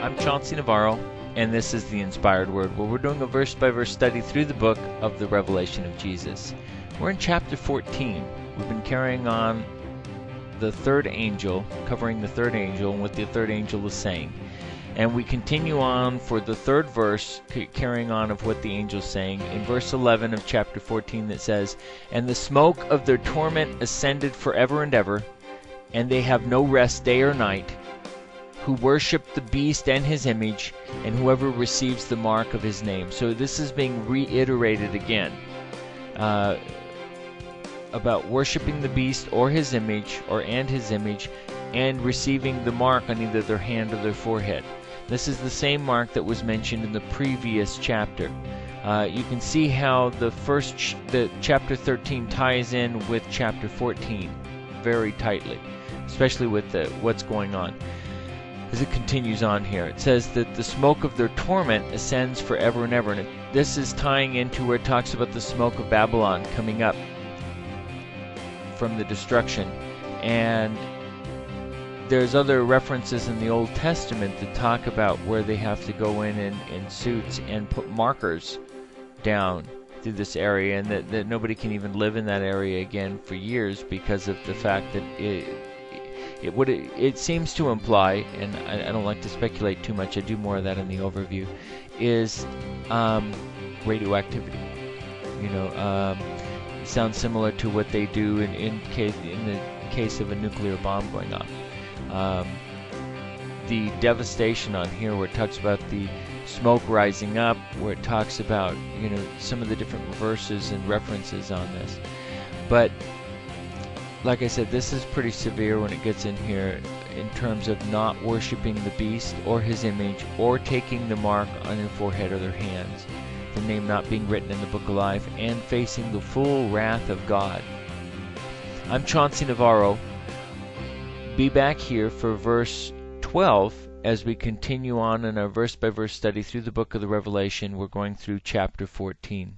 I'm Chauncey Navarro, and this is the Inspired Word, where we're doing a verse-by-verse study through the book of the Revelation of Jesus. We're in chapter 14. We've been carrying on the third angel, covering the third angel and what the third angel is saying. And we continue on for the third verse, carrying on of what the angel is saying. In verse 11 of chapter 14 that says, "And the smoke of their torment ascended forever and ever, and they have no rest day or night, who worship the beast and his image, and whoever receives the mark of his name." So this is being reiterated again about worshiping the beast or his image, and receiving the mark on either their hand or their forehead. This is the same mark that was mentioned in the previous chapter. You can see how the chapter 13 ties in with chapter 14 very tightly, especially with what's going on. As it continues on here, it says that the smoke of their torment ascends forever and ever. And this is tying into where it talks about the smoke of Babylon coming up from the destruction. And there's other references in the Old Testament that talk about where they have to go in suits and put markers down through this area, and that nobody can even live in that area again for years because of the fact that it seems to imply, and I don't like to speculate too much, I do more of that in the overview, is radioactivity. It sounds similar to what they do in the case of a nuclear bomb going off. The devastation on here, where it talks about the smoke rising up, where it talks about some of the different verses and references on this. But like I said, this is pretty severe when it gets in here in terms of not worshiping the beast or his image, or taking the mark on their forehead or their hands, the name not being written in the book of life, and facing the full wrath of God. I'm Chauncey Navarro. Be back here for verse 12 as we continue on in our verse-by-verse study through the book of the Revelation. We're going through chapter 14.